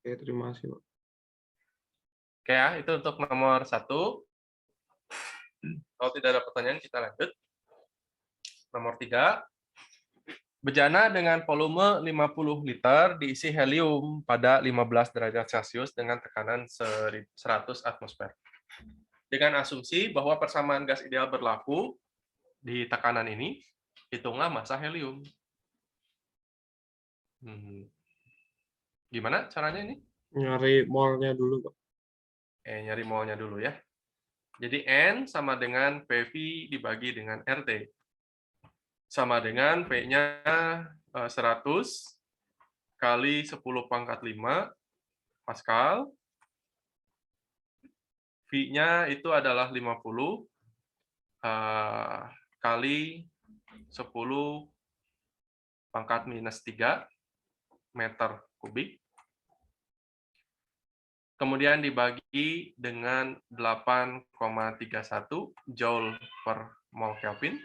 Oke, terima kasih, Pak. Oke ya, itu untuk nomor 1. Kalau tidak ada pertanyaan, kita lanjut. Nomor 3. Bejana dengan volume 50 liter diisi helium pada 15 derajat Celcius dengan tekanan 100 atmosfer. Dengan asumsi bahwa persamaan gas ideal berlaku di tekanan ini, hitunglah massa helium. Gimana caranya ini? Nyari molnya dulu, Pak. Nyari molnya dulu ya. Jadi N sama dengan PV dibagi dengan RT. Sama dengan P-nya 100 kali 10 pangkat 5 Pascal. V-nya itu adalah 50 kali 10 pangkat minus 3 meter kubik. Kemudian dibagi dengan 8,31 Joule per mol Kelvin.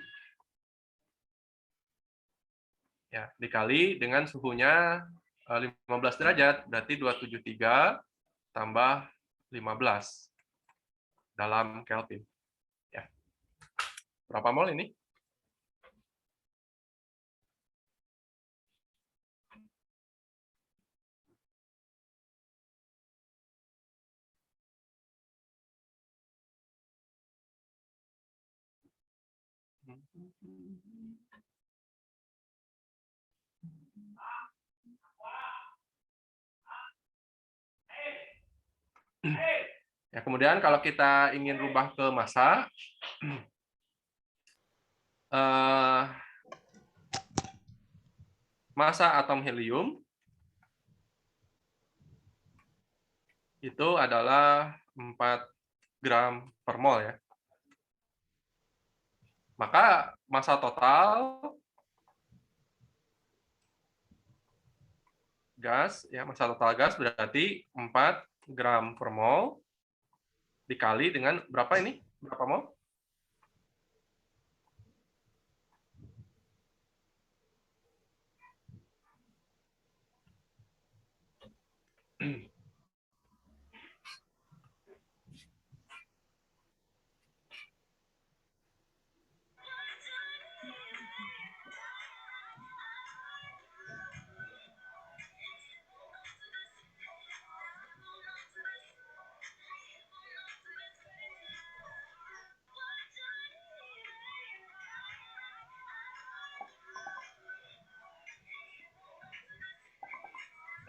Ya, dikali dengan suhunya 15 derajat, berarti 273 tambah 15 dalam Kelvin. Ya. Berapa mol ini? Ya, kemudian kalau kita ingin rubah ke massa, massa atom helium itu adalah 4 gram per mol ya. Maka massa total gas ya, massa total gas berarti 4 gram per mol dikali dengan berapa ini? Berapa mol?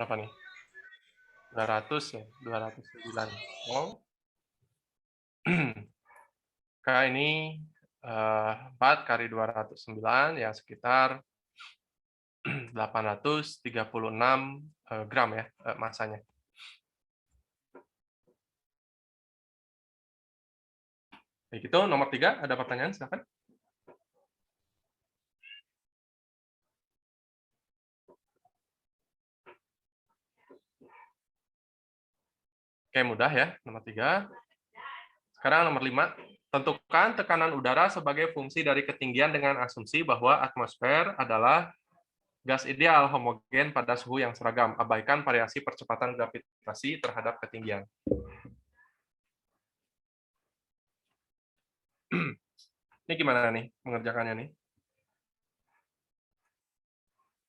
Berapa nih? 200 ya, 209 mol. K ini 4 kali 209 ya sekitar 836 gram ya massanya. Baik, itu nomor 3, ada pertanyaan silakan. Oke, mudah ya, nomor 3. Sekarang nomor 5. Tentukan tekanan udara sebagai fungsi dari ketinggian dengan asumsi bahwa atmosfer adalah gas ideal homogen pada suhu yang seragam. Abaikan variasi percepatan gravitasi terhadap ketinggian. Ini gimana nih mengerjakannya nih?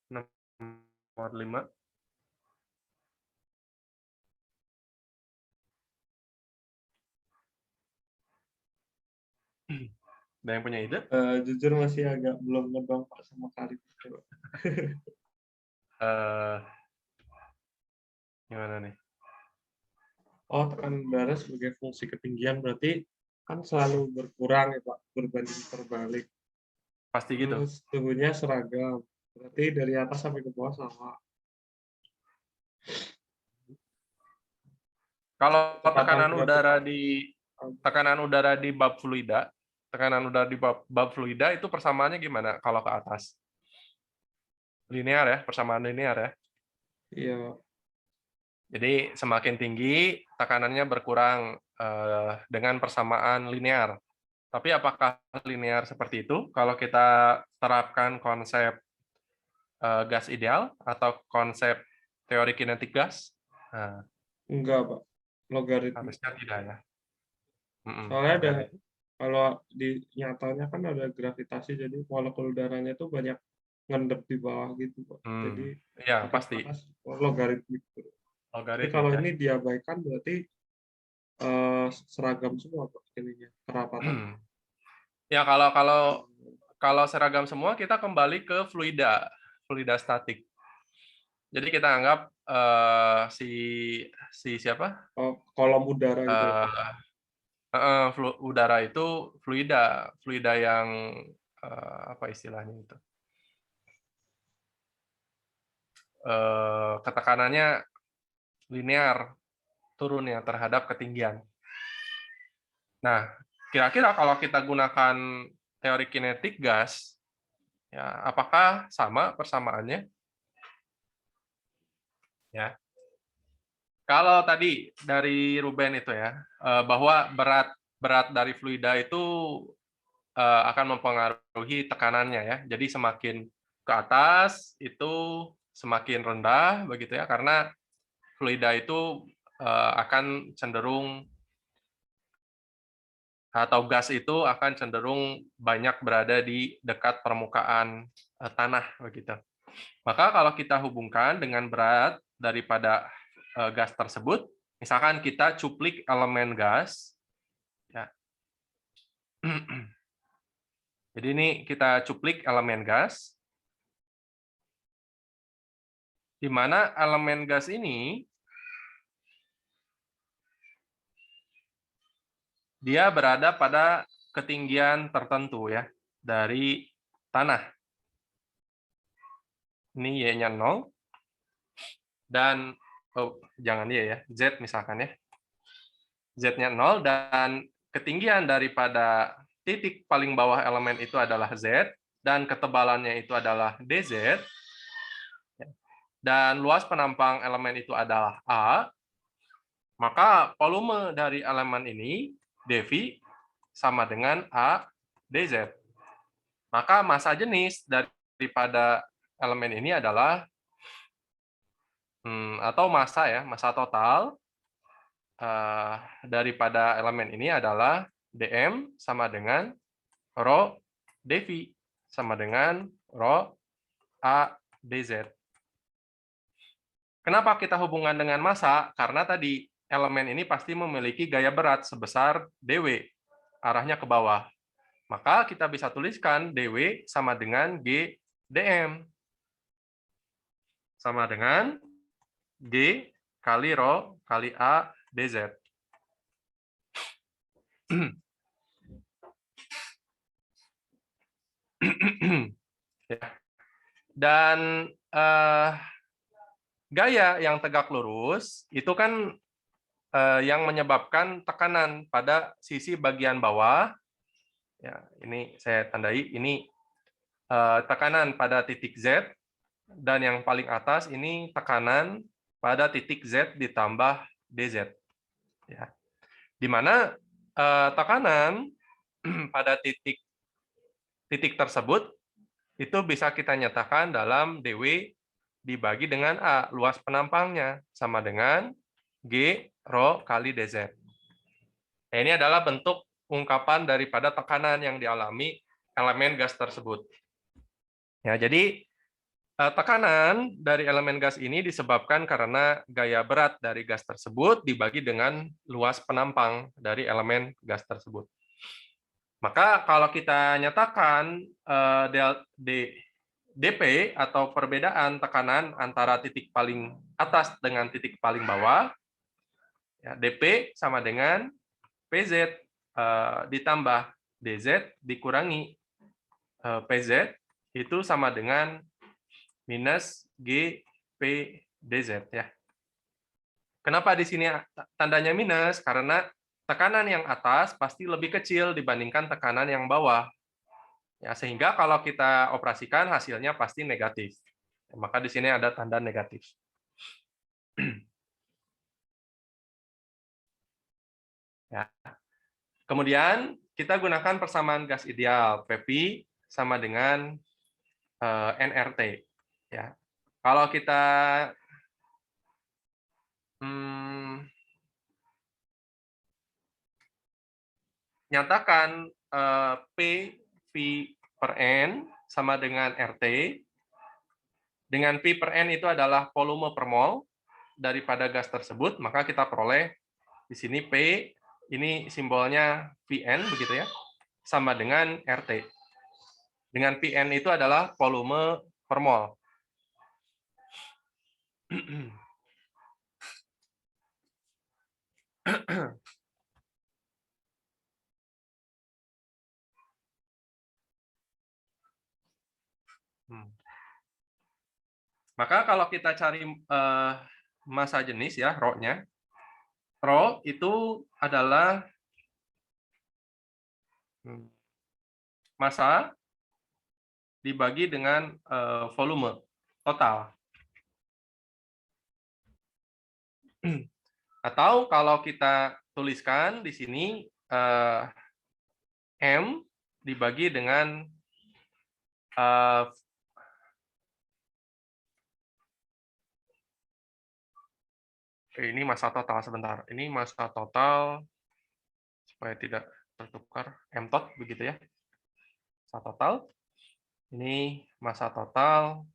Nomor 5. Ada yang punya ide? Jujur masih agak belum ngedong Pak sama Karim. Gimana nih? Oh, tekanan udara sebagai fungsi ketinggian berarti kan selalu berkurang ya Pak, berbanding terbalik. Pasti gitu. Terus suhunya seragam. Berarti dari atas sampai ke bawah sama. Kalau Kecepatan tekanan udara di bab fluida, bab fluida itu persamaannya gimana kalau ke atas? Linear ya, persamaan linear ya. Iya. Jadi semakin tinggi tekanannya berkurang dengan persamaan linear. Tapi apakah linear seperti itu kalau kita terapkan konsep gas ideal atau konsep teori kinetik gas? Nah, Enggak, Pak. Logaritma. harusnya tidak ya. Soalnya ada, Logaritma. kalau di nyatanya kan ada gravitasi, jadi molekul udaranya itu banyak ngendep di bawah gitu, Pak. Jadi Ya, makin pasti panas logaritmik. Tapi logaritmik kalau ya. ini diabaikan berarti seragam semua, Pak, ininya, kerapatan. Ya, kalau seragam semua, kita kembali ke fluida statik. Jadi kita anggap si siapa? Kolom udara gitu, Pak. Udara itu fluida yang apa istilahnya itu? Ketekanannya linear turun ya terhadap ketinggian. Nah, kira-kira kalau kita gunakan teori kinetik gas, ya apakah sama persamaannya? Ya. Kalau tadi dari Ruben itu ya, bahwa berat dari fluida itu akan mempengaruhi tekanannya ya. Jadi semakin ke atas itu semakin rendah begitu ya, karena fluida itu akan cenderung atau gas itu akan cenderung banyak berada di dekat permukaan tanah begitu. Maka kalau kita hubungkan dengan berat daripada gas tersebut, misalkan kita cuplik elemen gas, ya. Jadi ini kita cuplik elemen gas, di mana elemen gas ini dia berada pada ketinggian tertentu ya dari tanah. Ini Y-nya 0 dan jangan Y ya, Z misalkan ya. Z-nya 0 dan ketinggian daripada titik paling bawah elemen itu adalah Z dan ketebalannya itu adalah dz dan luas penampang elemen itu adalah A, maka volume dari elemen ini dV sama dengan A dz. Maka massa jenis daripada elemen ini adalah atau massa ya, massa total daripada elemen ini adalah dm sama dengan rho dV sama dengan rho A dz. Kenapa kita hubungan dengan massa? Karena tadi elemen ini pasti memiliki gaya berat sebesar dw, arahnya ke bawah. Maka kita bisa tuliskan dw sama dengan g dm. Sama dengan g kali rho kali A dz. Dan gaya yang tegak lurus itu kan yang menyebabkan tekanan pada sisi bagian bawah. Ya, ini saya tandai, ini tekanan pada titik Z, dan yang paling atas ini tekanan pada titik Z ditambah dz. Ya. Di mana tekanan pada titik tersebut itu bisa kita nyatakan dalam dw dibagi dengan A, luas penampangnya, sama dengan G rho kali dz. Nah, ini adalah bentuk ungkapan daripada tekanan yang dialami elemen gas tersebut. Ya, jadi tekanan dari elemen gas ini disebabkan karena gaya berat dari gas tersebut dibagi dengan luas penampang dari elemen gas tersebut. Maka kalau kita nyatakan dP atau perbedaan tekanan antara titik paling atas dengan titik paling bawah, ya, dP sama dengan PZ ditambah dz dikurangi PZ itu sama dengan minus GP dz ya. Kenapa di sini tandanya minus? Karena tekanan yang atas pasti lebih kecil dibandingkan tekanan yang bawah. Ya, sehingga kalau kita operasikan hasilnya pasti negatif. Maka di sini ada tanda negatif. Ya. Kemudian kita gunakan persamaan gas ideal, Pp sama dengan nRT. Ya. Kalau kita nyatakan P V per N sama dengan RT. Dengan P per N itu adalah volume per mol daripada gas tersebut, maka kita peroleh di sini P, ini simbolnya Vn, begitu ya, sama dengan RT. Dengan Pn itu adalah volume per mol. Maka kalau kita cari massa jenis ya, rho-nya, rho itu adalah massa dibagi dengan volume total. Atau kalau kita tuliskan di sini M dibagi dengan ini massa total sebentar. Ini massa total supaya tidak tertukar, M tot begitu ya. Massa total. Ini massa total.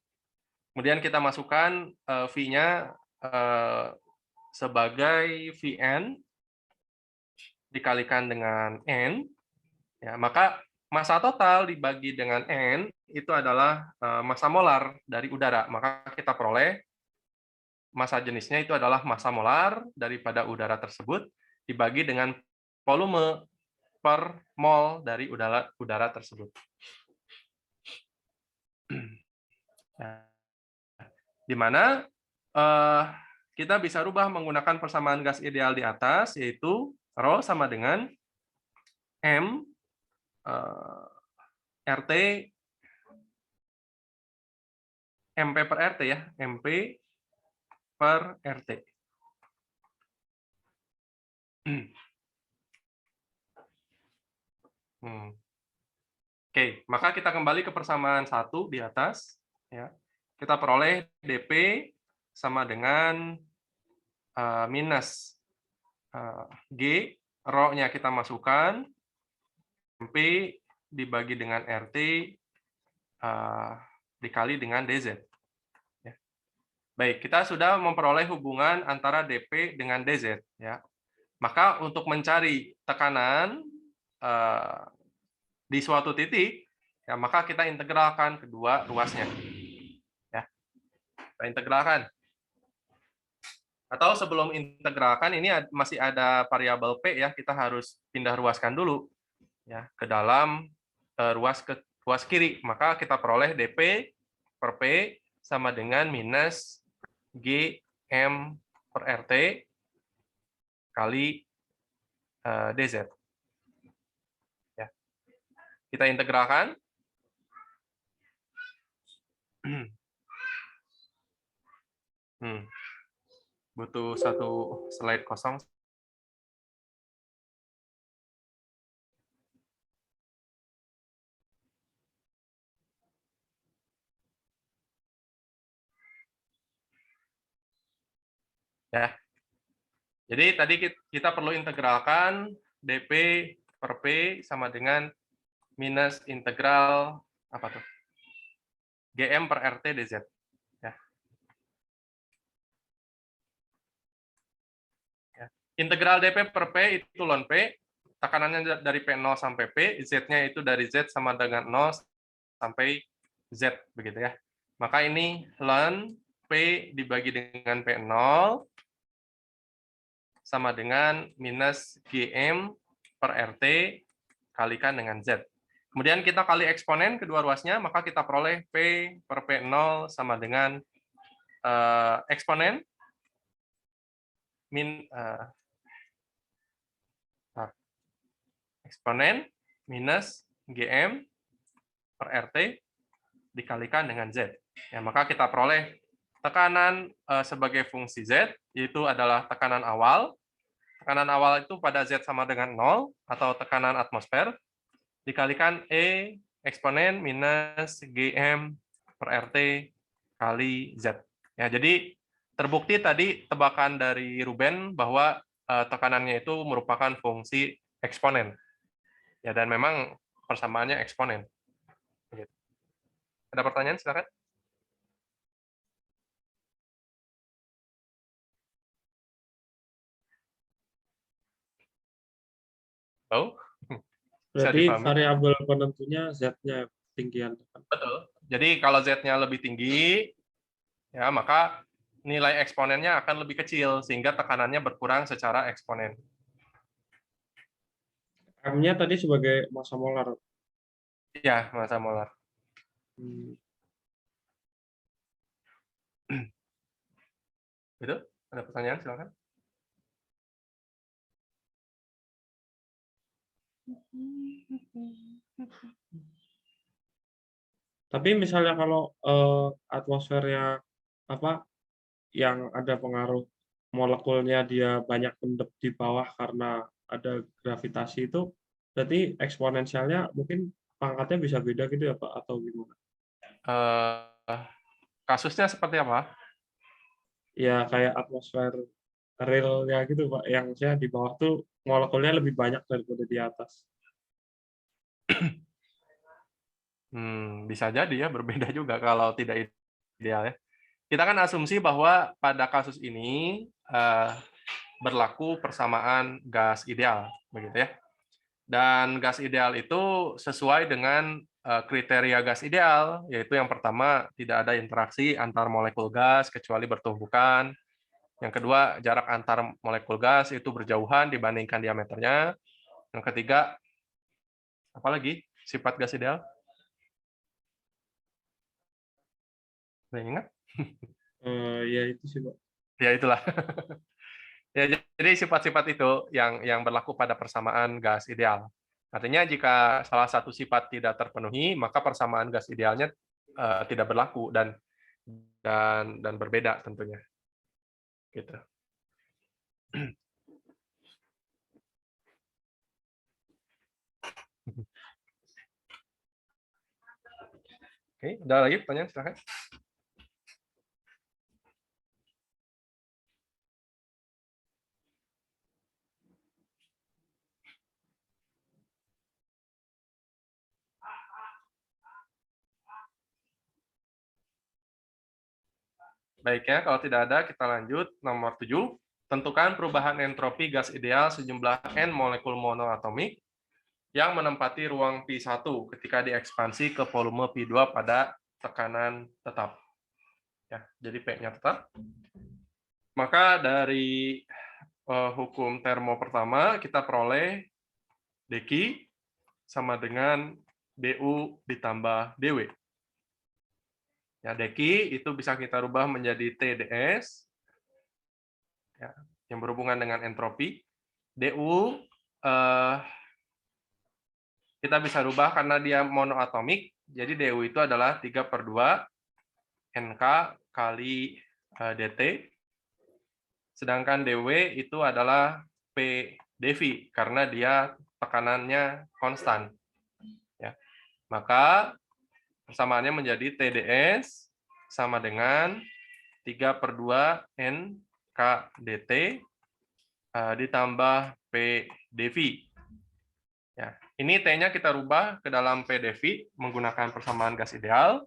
Kemudian kita masukkan V-nya sebagai Vn dikalikan dengan N, ya, maka massa total dibagi dengan N itu adalah massa molar dari udara. Maka kita peroleh massa jenisnya itu adalah massa molar daripada udara tersebut dibagi dengan volume per mol dari udara tersebut. Di mana kita bisa rubah menggunakan persamaan gas ideal di atas, yaitu rho sama dengan M RT MP per RT ya, MP per RT. Oke, maka kita kembali ke persamaan 1 di atas. Ya. Kita peroleh dP sama dengan minus G, rho-nya kita masukkan, MP dibagi dengan RT dikali dengan DZ. Ya. Baik, kita sudah memperoleh hubungan antara dP dengan DZ. Ya. Maka untuk mencari tekanan di suatu titik, ya, maka kita integralkan kedua ruasnya. Ya. Kita integralkan. Atau sebelum integralkan, ini masih ada variabel P ya, kita harus pindah ruaskan dulu ya ke dalam ruas kiri. Maka kita peroleh dP per P sama dengan minus Gm per RT kali DZ. Ya. Kita integralkan. Butuh satu slide kosong. Ya. Jadi tadi kita perlu integralkan dP per P sama dengan minus integral apa tuh? Gm per RT dz. Ya. Ya. Integral dP per P itu ln P, tekanannya dari P0 sampai P, Z-nya itu dari Z sama dengan 0 sampai Z, begitu ya. Maka ini ln P dibagi dengan P0 sama dengan minus Gm per RT kalikan dengan Z. Kemudian kita kali eksponen kedua ruasnya, maka kita peroleh P per P0 sama dengan eksponen eksponen minus Gm per RT dikalikan dengan Z. Ya, maka kita peroleh tekanan sebagai fungsi Z, yaitu adalah tekanan awal. Tekanan awal itu pada Z sama dengan 0, atau tekanan atmosfer, dikalikan E eksponen minus Gm per RT kali Z. Ya, jadi terbukti tadi tebakan dari Ruben bahwa tekanannya itu merupakan fungsi eksponen. Ya, dan memang persamaannya eksponen. Gitu. Ada pertanyaan, silakan. Oh, bisa Berarti dipahami. variabel penentunya Z-nya ketinggian tekan. Betul. Jadi kalau Z-nya lebih tinggi, ya maka nilai eksponennya akan lebih kecil sehingga tekanannya berkurang secara eksponen. M-nya tadi sebagai massa molar. Ya, massa molar. Hmm. Itu ada pertanyaan, silakan. Tapi misalnya kalau atmosfernya apa yang ada pengaruh molekulnya dia banyak mendep di bawah karena ada gravitasi itu, berarti eksponensialnya mungkin pangkatnya bisa beda gitu ya Pak atau gimana? Kasusnya seperti apa? Ya kayak atmosfer realnya gitu Pak, yang saya di bawah tuh molekulnya lebih banyak daripada di atas. Bisa jadi ya, berbeda juga kalau tidak ideal ya. Kita kan asumsi bahwa pada kasus ini berlaku persamaan gas ideal, begitu ya. Dan gas ideal itu sesuai dengan kriteria gas ideal, yaitu yang pertama tidak ada interaksi antar molekul gas kecuali bertumbukan. Yang kedua, jarak antar molekul gas itu berjauhan dibandingkan diameternya. Yang ketiga, apalagi sifat gas ideal? Ada yang ingat? Ya itu sih Pak. Ya itulah. Ya, jadi sifat-sifat itu yang berlaku pada persamaan gas ideal. Artinya jika salah satu sifat tidak terpenuhi, maka persamaan gas idealnya tidak berlaku dan berbeda tentunya. Gitu. Oke, ada lagi pertanyaan, silakan. Baik ya, kalau tidak ada kita lanjut nomor 7. Tentukan perubahan entropi gas ideal sejumlah N molekul monoatomik yang menempati ruang Pi1 ketika diekspansi ke volume Pi2 pada tekanan tetap. Ya, jadi P-nya tetap. Maka dari hukum termo pertama kita peroleh dq sama dengan du ditambah dw. Ya, dq itu bisa kita rubah menjadi Tds ya, yang berhubungan dengan entropi. Du kita bisa rubah karena dia monoatomik, jadi du itu adalah 3/2 NK kali dt, sedangkan dw itu adalah P dV karena dia tekanannya konstan. Ya. Maka persamaannya menjadi TDS sama dengan 3/2 NK dt ditambah P dV. Ya, ini T-nya kita rubah ke dalam P dV menggunakan persamaan gas ideal.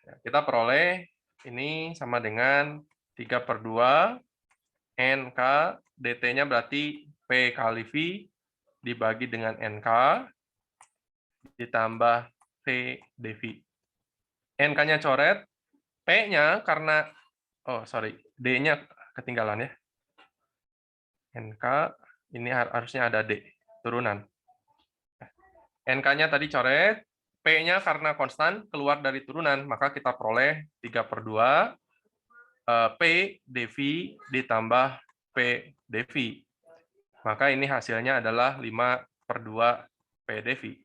Ya, kita peroleh ini sama dengan 3/2 NK, dt-nya berarti P kali V dibagi dengan NK ditambah P dV. NK-nya coret, P-nya karena, D-nya ketinggalan ya. NK, ini harusnya ada D, turunan. NK-nya tadi coret, P-nya karena konstan keluar dari turunan, maka kita peroleh 3/2 P dV ditambah P dV. Maka ini hasilnya adalah 5/2 P dV.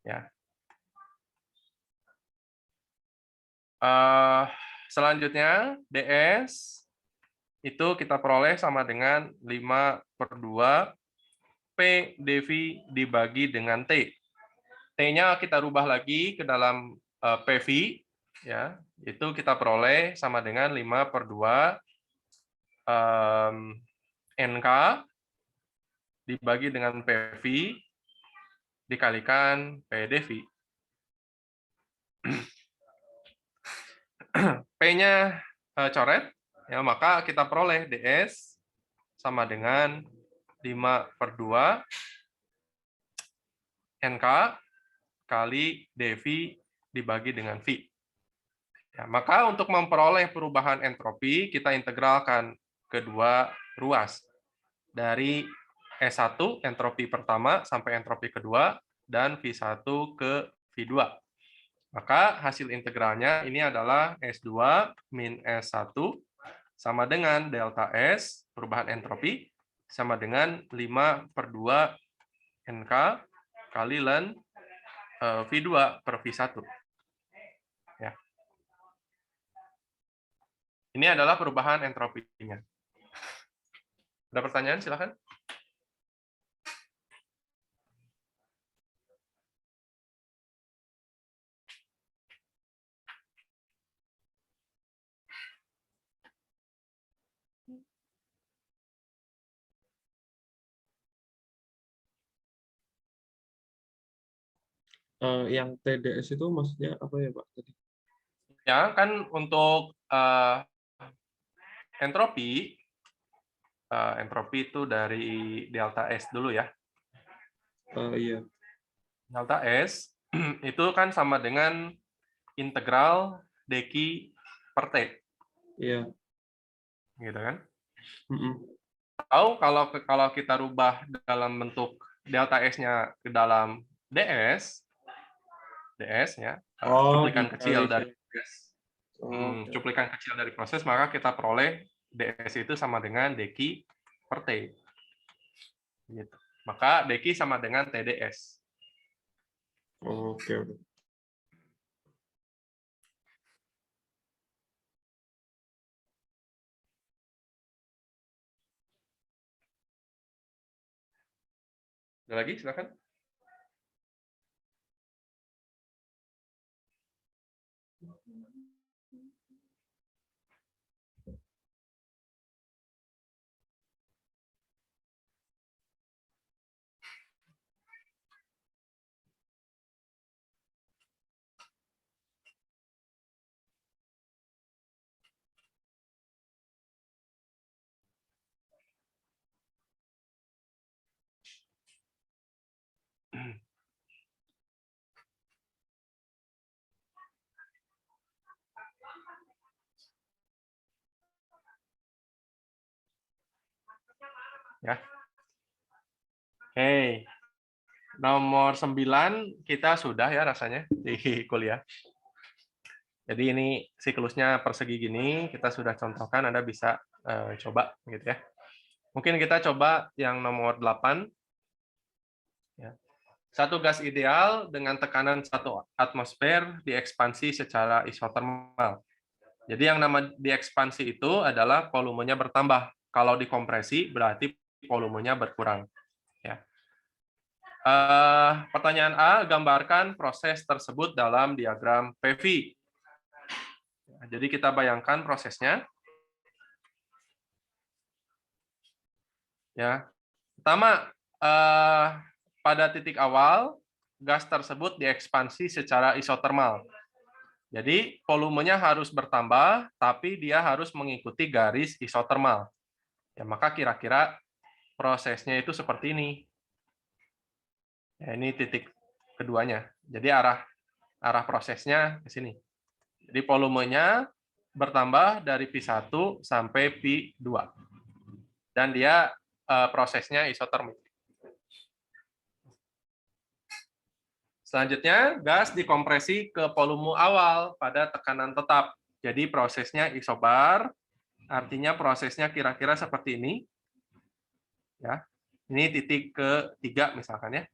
Ya. Selanjutnya, ds itu kita peroleh sama dengan 5/2 P dV dibagi dengan T. T-nya kita rubah lagi ke dalam PV, ya, itu kita peroleh sama dengan 5/2 NK dibagi dengan PV dikalikan PdV. P-nya coret, ya, maka kita peroleh ds sama dengan 5/2 NK kali dV dibagi dengan V. Ya, maka untuk memperoleh perubahan entropi, kita integralkan kedua ruas. Dari S1 entropi pertama sampai entropi kedua, dan V1 ke V2. Maka hasil integralnya ini adalah S2 min S1 sama dengan delta S, perubahan entropi, sama dengan 5/2 NK kali ln V2 per V1. Ya. Ini adalah perubahan entropinya. Ada pertanyaan? Silakan. Yang TDS itu maksudnya apa ya, Pak? Tadi? Ya, kan untuk entropi, entropi itu dari delta S dulu ya. Iya. Delta S itu kan sama dengan integral dq per T. Iya. Gitu kan? Mm-mm. Atau kalau kita rubah dalam bentuk delta S-nya ke dalam ds ya, Oh, cuplikan kecil dikali. dari Oh, oke. cuplikan kecil dari proses, maka kita peroleh ds itu sama dengan dq per T. Gitu. Maka dq sama dengan TDS. Oke, oke. Ada lagi, silakan. Ya. Oke. Nomor 9 kita sudah ya rasanya di kuliah. Jadi ini siklusnya persegi gini, kita sudah contohkan, Anda bisa coba gitu ya. Mungkin kita coba yang nomor 8. Ya. Satu gas ideal dengan tekanan 1 atmosfer diekspansi secara isotermal. Jadi yang nama diekspansi itu adalah volumenya bertambah. Kalau dikompresi berarti volumenya berkurang. Ya. Pertanyaan A, gambarkan proses tersebut dalam diagram PV. Jadi kita bayangkan prosesnya. Ya, pertama pada titik awal gas tersebut diekspansi secara isotermal. Jadi volumenya harus bertambah, tapi dia harus mengikuti garis isotermal. Ya, maka kira-kira prosesnya itu seperti ini. Ya, ini titik keduanya. Jadi arah prosesnya ke sini. Jadi volumenya bertambah dari P1 sampai P2. Dan dia prosesnya isotermik. Selanjutnya, gas dikompresi ke volume awal pada tekanan tetap. Jadi prosesnya isobar, artinya prosesnya kira-kira seperti ini. Ya, ini titik ketiga misalkan ya.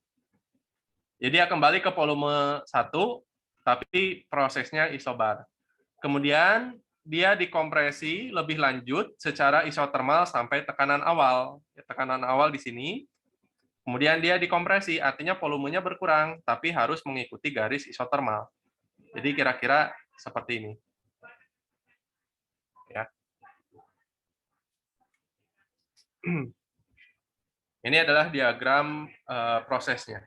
Jadi dia kembali ke volume 1, tapi prosesnya isobar. Kemudian dia dikompresi lebih lanjut secara isotermal sampai tekanan awal. Tekanan awal di sini. Kemudian dia dikompresi, artinya volumenya berkurang, tapi harus mengikuti garis isotermal. Jadi kira-kira seperti ini. Ya. Ini adalah diagram prosesnya.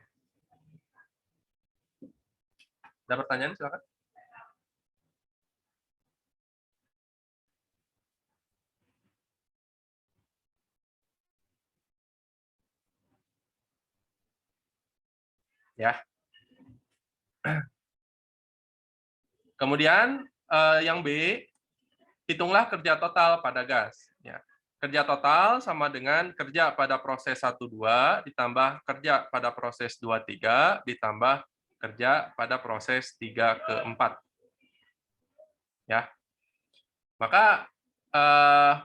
Ada pertanyaan, silakan. Ya. Kemudian yang B, hitunglah kerja total pada gas. Ya. Kerja total sama dengan kerja pada proses 1-2 ditambah kerja pada proses 2-3 ditambah kerja pada proses 3-4. Ya. Maka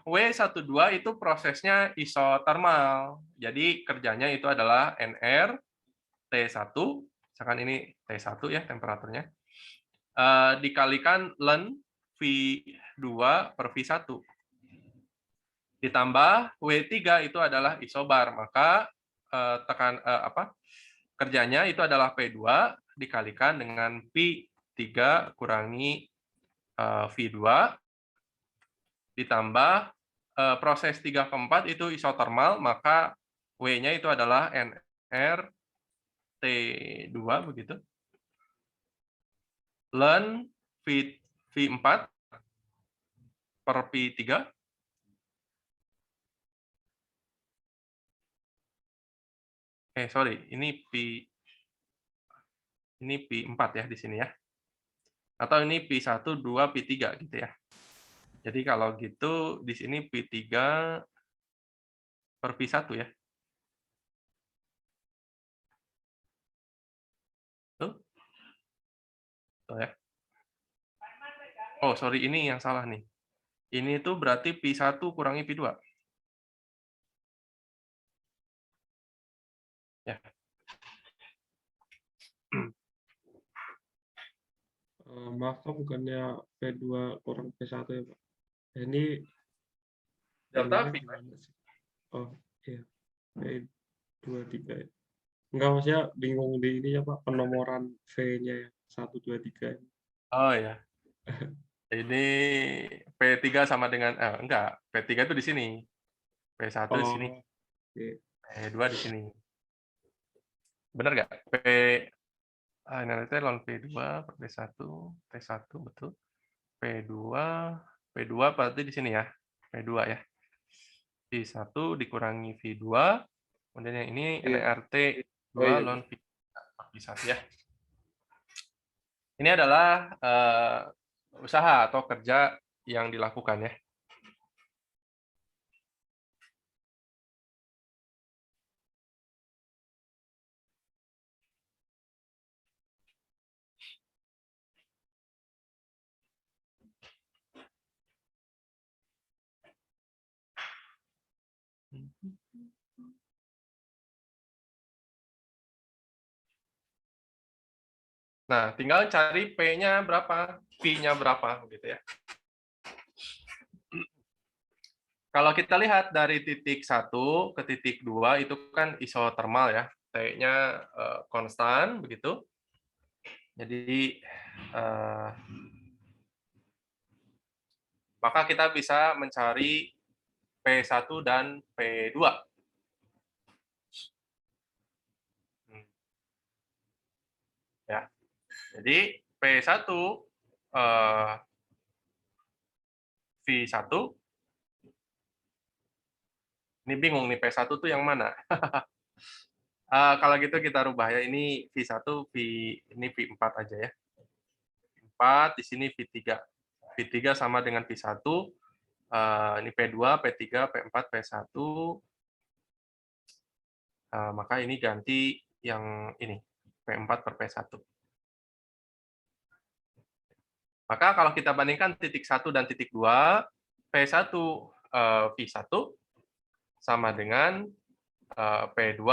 W12 itu prosesnya isotermal. Jadi kerjanya itu adalah NR T1, misalkan ini T1 ya temperaturnya, dikalikan ln V2 per V1. Ditambah W3 itu adalah isobar, maka kerjanya itu adalah P2 dikalikan dengan P3 kurangi V2 ditambah proses 3-4 itu isotermal, maka W-nya itu adalah NR T2 begitu. Ln V4 per P3 ini P4 ya di sini ya. Atau ini P1, 2, P3 gitu ya. Jadi kalau gitu di sini P3 per P1 ya. Tuh. Tuh ya. Oh, sorry, ini yang salah nih. Ini tuh berarti P1 kurangi P2. Ya. Maaf Pak, bukannya P2 kurang P1 ya Pak? Ini Delta ininya V. gimana sih? Oh iya, P23 ya. Enggak, maksudnya bingung di ini ya Pak, penomoran V-nya ya, 1, 2, 3. Oh ya. Ini P3 sama dengan enggak, P3 itu di sini. P1 di sini. Oh, oke. P2 di sini. Benar nggak? Ini ln P2 per P1, P1 betul. P2 berarti di sini ya. P2 ya. V1 dikurangi V2, kemudian yang ini NRT 2 ln V1 ya. Ini adalah usaha atau kerja yang dilakukan ya. Nah, tinggal cari P-nya berapa, V-nya berapa gitu ya. Kalau kita lihat dari titik 1 ke titik 2 itu kan isotermal ya. T-nya konstan begitu. Jadi maka kita bisa mencari P1 dan P2. Ya. Jadi P1 V1 ini bingung nih P1 tuh yang mana? Kalau gitu kita rubah ya, ini V1 ini V4 aja ya. V4 di sini V3. V3 sama dengan V1. Ini P2, P3, P4, P1. Maka ini ganti yang ini P4 per P1. Maka kalau kita bandingkan titik 1 dan titik 2, P1 V1 sama dengan P2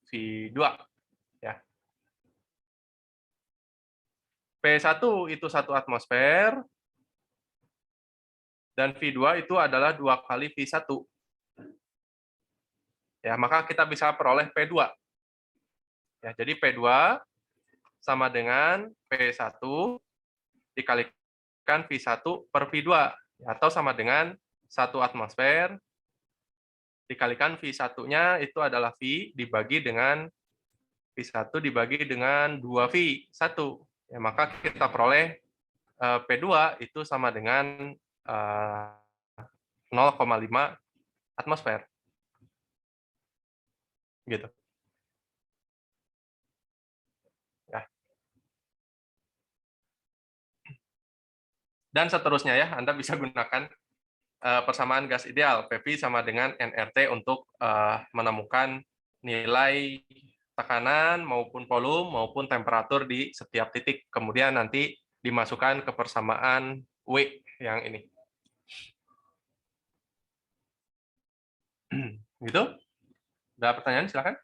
V2 ya. P1 itu 1 atmosfer dan V2 itu adalah 2 kali V1. Ya, maka kita bisa peroleh P2. Ya, jadi P2 sama dengan P1 dikalikan V1 per V2 atau sama dengan 1 atmosfer dikalikan V1-nya itu adalah V dibagi dengan V1 dibagi dengan 2V1 ya, maka kita peroleh P2 itu sama dengan 0,5 atmosfer. Gitu. Ya. Dan seterusnya ya, Anda bisa gunakan persamaan gas ideal, PV sama dengan nRT untuk menemukan nilai tekanan maupun volume maupun temperatur di setiap titik. Kemudian nanti dimasukkan ke persamaan W yang ini. Gitu? Ada pertanyaan? Silakan.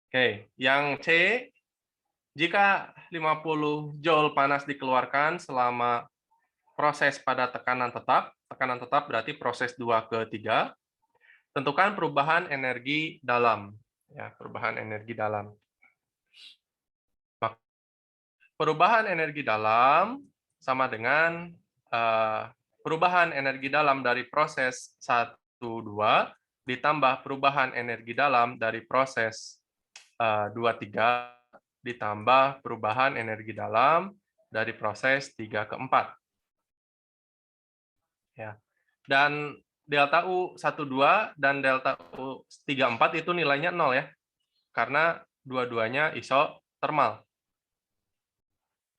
Oke, yang C, jika 50 Joule panas dikeluarkan selama proses pada tekanan tetap berarti proses 2 ke 3, tentukan perubahan energi dalam. Ya, perubahan energi dalam. Perubahan energi dalam sama dengan perubahan energi dalam dari proses 1, 2 ditambah perubahan energi dalam dari proses 2, 3 ditambah perubahan energi dalam dari proses 3 ke 4. Ya. Dan delta U12 dan delta U34 itu nilainya 0 ya. Karena dua-duanya isotermal.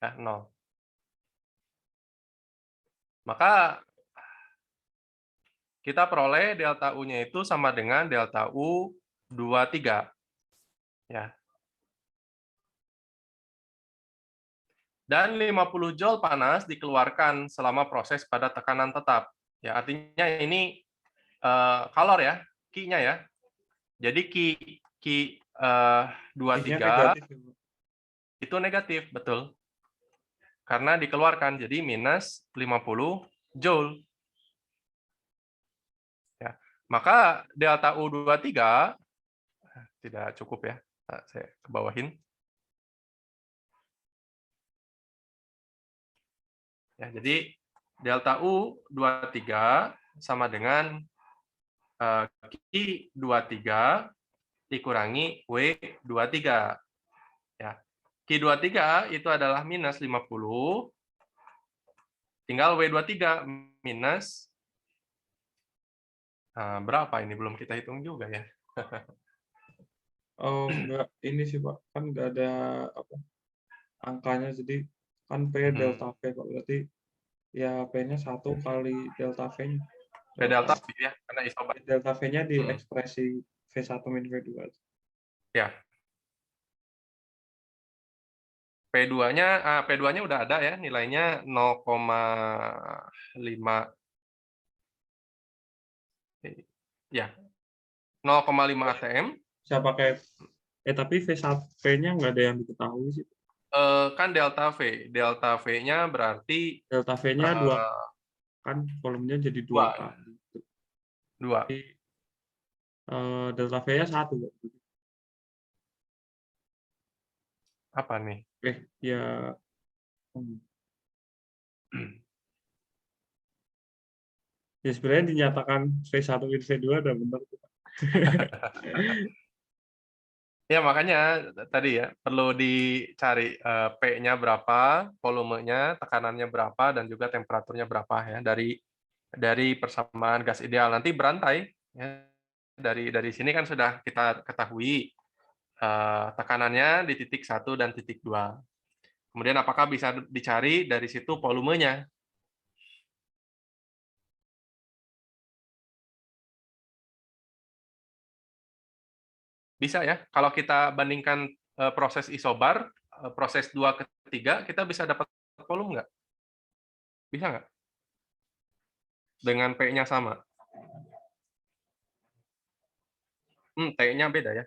Ya, 0. Maka kita peroleh delta U-nya itu sama dengan delta U23. Ya. Dan 50 Joule panas dikeluarkan selama proses pada tekanan tetap. Ya, artinya ini kalor ya, Q-nya ya. Jadi Q 23 negatif. itu negatif, betul. Karena dikeluarkan, jadi minus 50 Joule. Ya. Maka delta U23 tidak cukup ya. Nah, saya ke bawahin. Ya, jadi delta U23 sama dengan Q23 dikurangi W23. Ya. Q23 itu adalah minus 50, tinggal W23 minus, berapa ini belum kita hitung juga ya. Oh, enggak, ini sih Pak, kan enggak ada apa angkanya, jadi kan P delta V Pak, berarti ya P-nya 1 kali delta V-nya. P delta V ya, karena isobar. Delta V-nya di ekspresi V1 min V2. Ya. P2-nya P2-nya udah ada ya, nilainya 0,5 ya. 0,5 atm. Bisa pakai tapi V1V-nya nggak ada yang diketahui sih. Kan delta V. Delta V-nya berarti Delta V-nya 2 kan volumenya jadi 2 kali. 2. Jadi delta V-nya 1. Apa nih? Ya ya sebenarnya dinyatakan V1 min V2 udah benar. Ya makanya tadi ya perlu dicari P-nya berapa, volumenya, tekanannya berapa, dan juga temperaturnya berapa ya dari persamaan gas ideal. Nanti berantai ya. Dari sini kan sudah kita ketahui tekanannya di titik 1 dan titik 2. Kemudian apakah bisa dicari dari situ volumenya? Bisa ya. Kalau kita bandingkan proses isobar, proses 2 ke 3, kita bisa dapat volume nggak? Bisa nggak? Dengan P-nya sama. T-nya beda ya.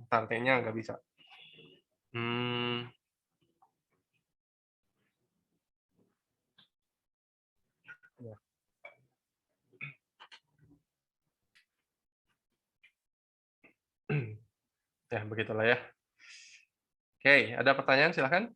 Ntar T-nya nggak bisa. Ya, begitulah ya. Oke, ada pertanyaan silakan.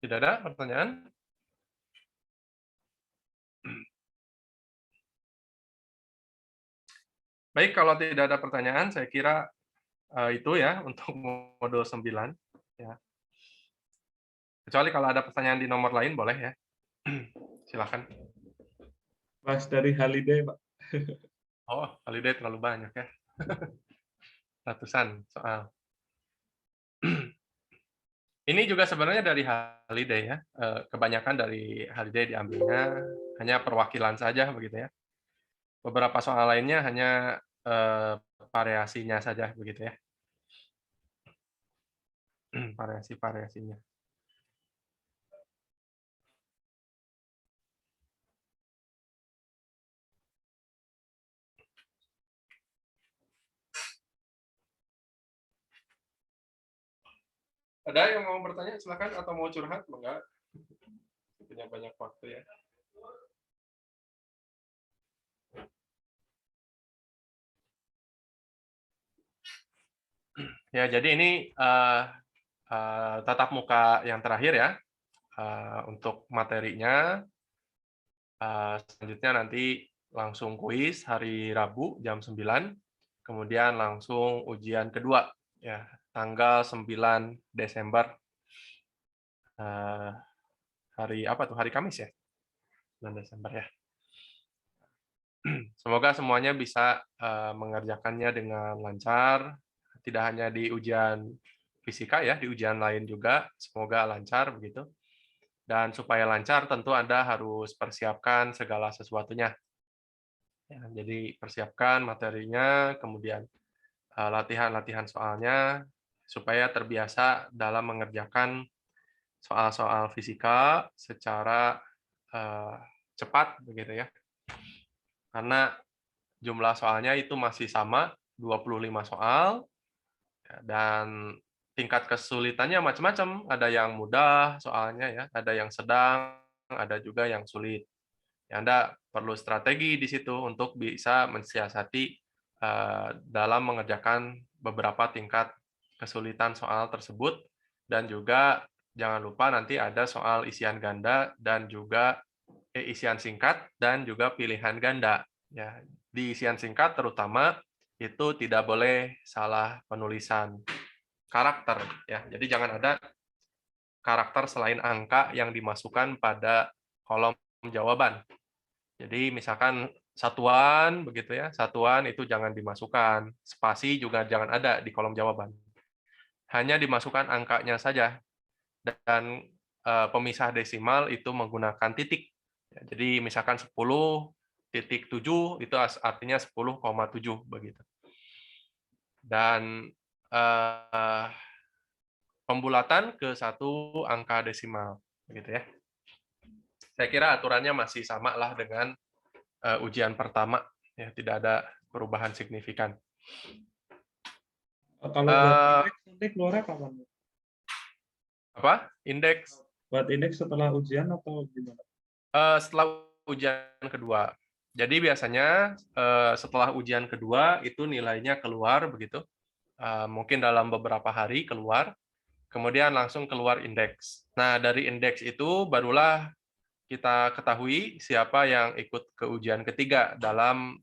Tidak ada pertanyaan? Baik, kalau tidak ada pertanyaan, saya kira itu ya untuk modul 9. Ya. Kecuali kalau ada pertanyaan di nomor lain, boleh ya. Silakan. Mas dari Haliday, Pak. Oh, holiday terlalu banyak ya. Ratusan soal. Ini juga sebenarnya dari holiday ya. Kebanyakan dari holiday diambilnya hanya perwakilan saja begitu ya. Beberapa soal lainnya hanya variasinya saja begitu ya. Variasi-variasinya. Ada yang mau bertanya silakan atau mau curhat? Enggak. Punya banyak waktu ya. Ya, jadi ini tatap muka yang terakhir ya. Untuk materinya, selanjutnya nanti langsung kuis hari Rabu jam 9, kemudian langsung ujian kedua, ya, tanggal 9 Desember, hari apa tuh? Hari Kamis ya? 9 Desember ya. Semoga semuanya bisa mengerjakannya dengan lancar, tidak hanya di ujian fisika ya, di ujian lain juga, semoga lancar begitu. Dan supaya lancar tentu Anda harus persiapkan segala sesuatunya. Ya, jadi persiapkan materinya, kemudian latihan-latihan soalnya, supaya terbiasa dalam mengerjakan soal-soal fisika secara cepat begitu ya. Karena jumlah soalnya itu masih sama, 25 soal, dan tingkat kesulitannya macam-macam. Ada yang mudah soalnya ya, ada yang sedang, ada juga yang sulit. Ya, Anda perlu strategi di situ untuk bisa mensiasati dalam mengerjakan beberapa tingkat kesulitan soal tersebut, dan juga jangan lupa nanti ada soal isian ganda dan juga isian singkat dan juga pilihan ganda. Ya, di isian singkat terutama itu tidak boleh salah penulisan karakter ya. Jadi jangan ada karakter selain angka yang dimasukkan pada kolom jawaban. Jadi misalkan satuan begitu ya, satuan itu jangan dimasukkan, spasi juga jangan ada di kolom jawaban. Hanya dimasukkan angkanya saja, dan pemisah desimal itu menggunakan titik. Ya, jadi misalkan 10,7 itu artinya 10,7 begitu. Dan pembulatan ke satu angka desimal begitu ya. Saya kira aturannya masih sama lah dengan ujian pertama, ya, tidak ada perubahan signifikan. Kalau buat indeks nanti keluarnya kapan? Apa? Indeks Buat indeks setelah ujian atau gimana? setelah ujian kedua. Jadi biasanya setelah ujian kedua itu nilainya keluar begitu. Mungkin dalam beberapa hari keluar, kemudian langsung keluar indeks. Nah, dari indeks itu barulah kita ketahui siapa yang ikut ke ujian ketiga dalam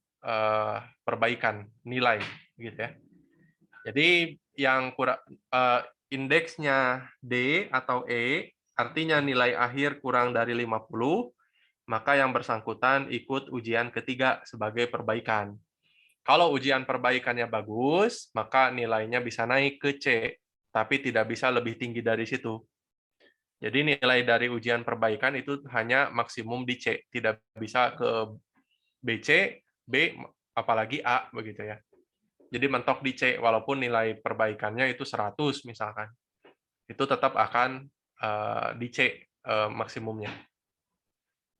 perbaikan nilai, gitu ya. Jadi yang indeksnya D atau E artinya nilai akhir kurang dari 50, maka yang bersangkutan ikut ujian ketiga sebagai perbaikan. Kalau ujian perbaikannya bagus, maka nilainya bisa naik ke C, tapi tidak bisa lebih tinggi dari situ. Jadi nilai dari ujian perbaikan itu hanya maksimum di C, tidak bisa ke BC, B, apalagi A, begitu ya. Jadi mentok di C, walaupun nilai perbaikannya itu 100 misalkan. Itu tetap akan di C maksimumnya.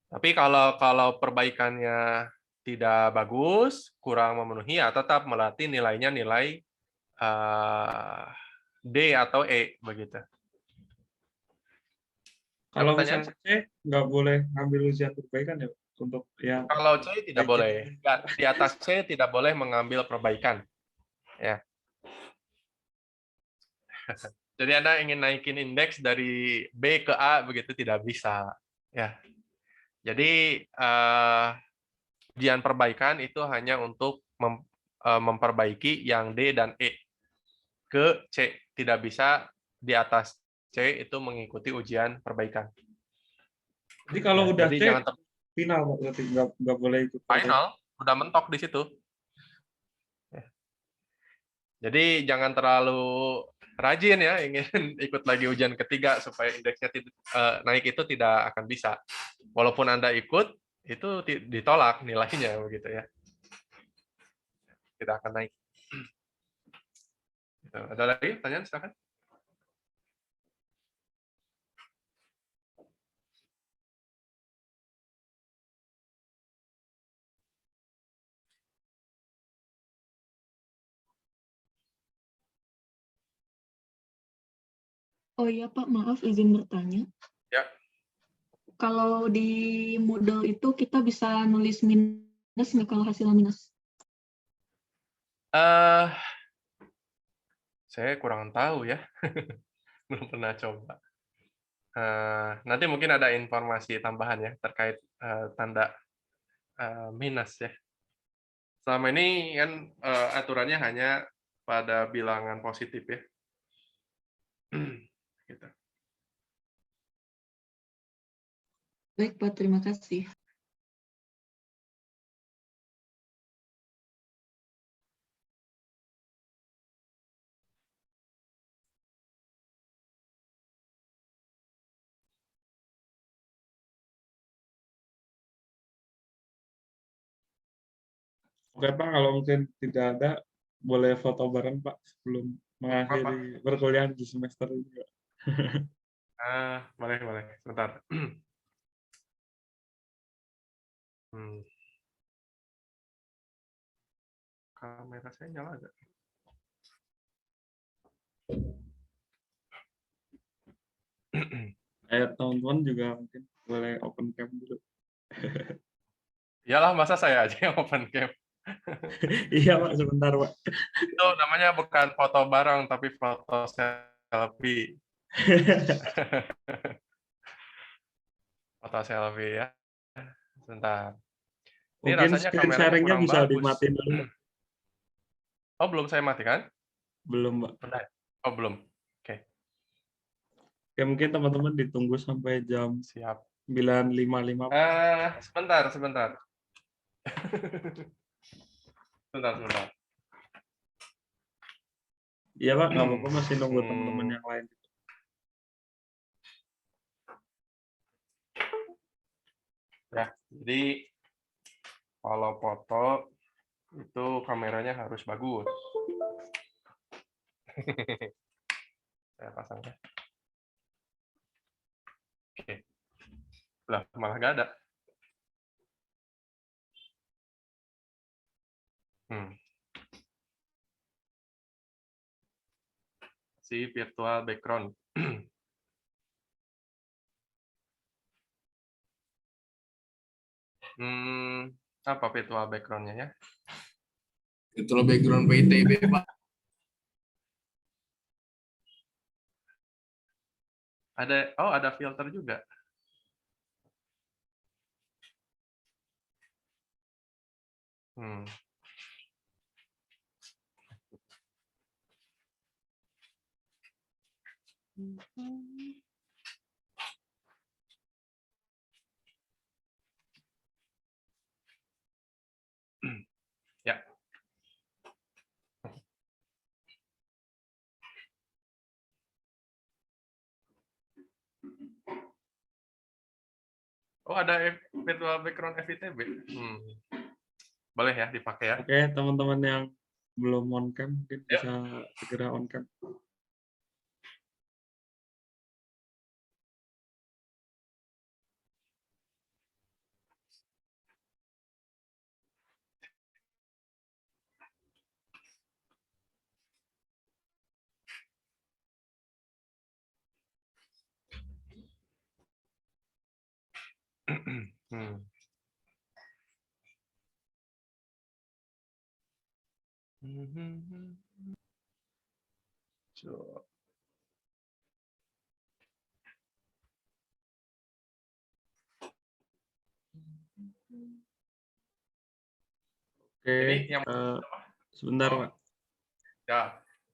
Tapi kalau perbaikannya tidak bagus, kurang memenuhi, ya tetap melatih nilainya nilai D atau E begitu. Ada Kalau pertanyaan? misalnya C nggak boleh ngambil ujian perbaikan ya untuk yang Kalau C tidak baikin. boleh. Di atas C tidak boleh mengambil perbaikan. Ya. Jadi Anda ingin naikin indeks dari B ke A begitu tidak bisa. Ya. Jadi ujian perbaikan itu hanya untuk memperbaiki yang D dan E ke C. Tidak bisa di atas C itu mengikuti ujian perbaikan. Jadi kalau Ya, udah jadi C jangan final Pak, berarti nggak boleh ikut perbaikan. final, udah mentok di situ. Ya. Jadi jangan terlalu rajin ya ingin ikut lagi ujian ketiga supaya indeksnya naik, itu tidak akan bisa. Walaupun Anda ikut, itu ditolak nilainya begitu ya. Tidak akan naik. Gitu. Ada lagi pertanyaan, silakan. Oh iya Pak, maaf izin bertanya. Ya. Kalau di Moodle itu kita bisa nulis minus nggak kalau hasilnya minus? Saya kurang tahu ya. Belum pernah coba. Nanti mungkin ada informasi tambahan ya terkait tanda minus ya. Selama ini kan aturannya hanya pada bilangan positif ya. Gitu. Baik Pak, terima kasih. Oke Pak, kalau mungkin tidak ada, boleh foto bareng Pak sebelum Apa? mengakhiri perkuliahan di semester ini Pak. Boleh, boleh. Sebentar. Kamera saya nyala nggak? Teman-teman juga mungkin boleh open cam dulu. Iyalah, masa saya aja yang open cam. Iya Pak, sebentar Pak. Itu namanya bukan foto bareng, tapi foto selfie. Foto selfie ya. Sebentar. Ini Mungkin rasanya screen kameranya sharing-nya kurang bisa bagus. dimatiin dulu Pak. Oh, belum saya matikan? Belum Pak. Benar. Oh, belum. Oke, Ya mungkin teman-teman ditunggu sampai jam siap. 9.55. Sebentar, sebentar. Sebentar. Iya Pak, nggak apa-apa, masih nunggu teman-teman yang lain. Ya, jadi kalau foto itu kameranya harus bagus. Saya pasang ya. Oke. Lah, malah nggak ada. Si virtual background. Apa virtual background-nya ya? Virtual background PITB, Pak. Ada filter juga. Oh, ada virtual background FITB. Boleh ya dipakai ya. Oke, teman-teman yang belum on cam mungkin Yuk. bisa segera on cam. Hmm. So, Oke, ini yang sebentar Oh. Pak. ya.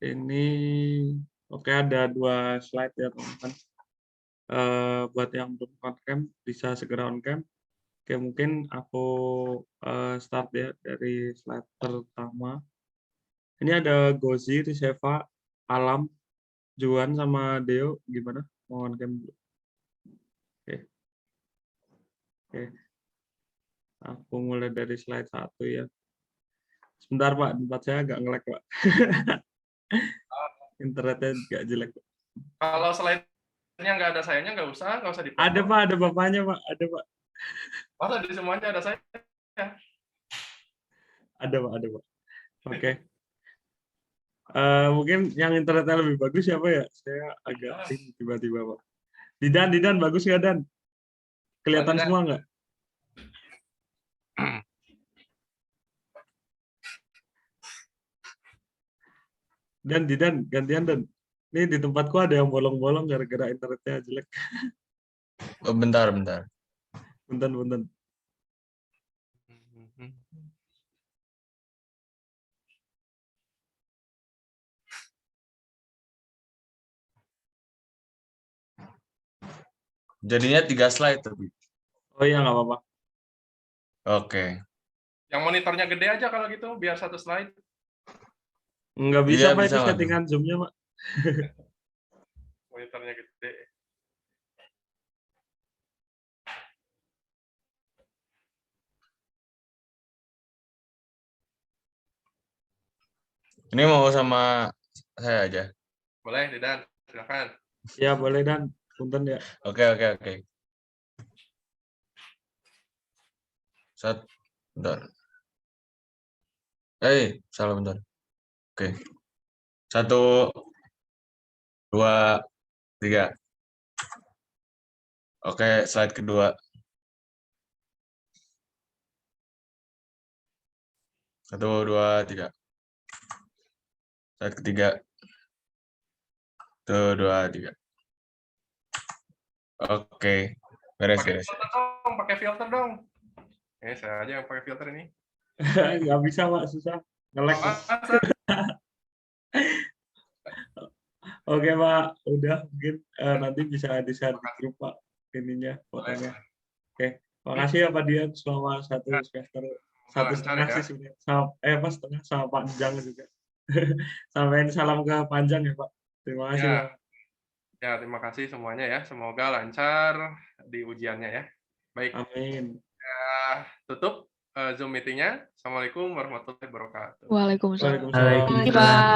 Ini oke, ada 2 slide ya teman-teman. Buat yang belum on cam bisa segera on cam. Oke, mungkin aku start ya dari slide pertama. Ini ada Gozi, Riseva, Alam, Juan sama Deo. Gimana? Mau on cam dulu? Oke. Oke. Aku mulai dari slide 1 ya. Sebentar Pak, tempat saya agak nge-lag Pak. Internetnya agak jelek. Kalau slide-nya nggak ada sayanya, nggak usah Ada dipotong. Pak, ada bapaknya Pak, ada Pak. Masa di semuanya ada saya? Ada Pak, ada Pak. Oke. Mungkin yang internetnya lebih bagus siapa ya? Saya agak tiba-tiba Pak. Didan, bagus nggak Dan? Kelihatan Didan. semua nggak? Didan, gantian Dan. Ini di tempatku ada yang bolong-bolong gara-gara internetnya jelek. Oh, bentar, bentar. Punten. Jadinya 3 slide tapi. Oh iya, nggak apa-apa. Oke. Yang monitornya gede aja kalau gitu, biar 1 slide. Nggak bisa Iya, Pak, bisa, itu Mas. settingan Zoom-nya Pak. Monitornya gede. Ini mau sama saya aja. Boleh, Didan. Silakan. Ya boleh Dan. Punten ya. Oke. Bentar. Salah bentar. Oke. 1, 2, 3. Oke, slide kedua. 1, 2, 3. Slide ketiga. 1, 2, 3. Oke. Beres. Pakai filter dong. Saya aja yang pakai filter ini. Nggak bisa Pak, susah. Nge-lag Pak. Oke Pak, udah mungkin nanti bisa di-share di grup Pak ininya fotonya. Oke, makasih ya Pak Dian selama 1 semester, 1,5 ya. sih sebenarnya. Pas setengah sama Panjang juga. Sampaikan salam ke Panjang ya Pak. Terima kasih Pak. Ya, terima kasih semuanya ya. Semoga lancar di ujiannya ya. Baik. Amin. Tutup Zoom meeting-nya. Assalamualaikum warahmatullahi wabarakatuh. Waalaikumsalam. Waalaikumsalam. Bye.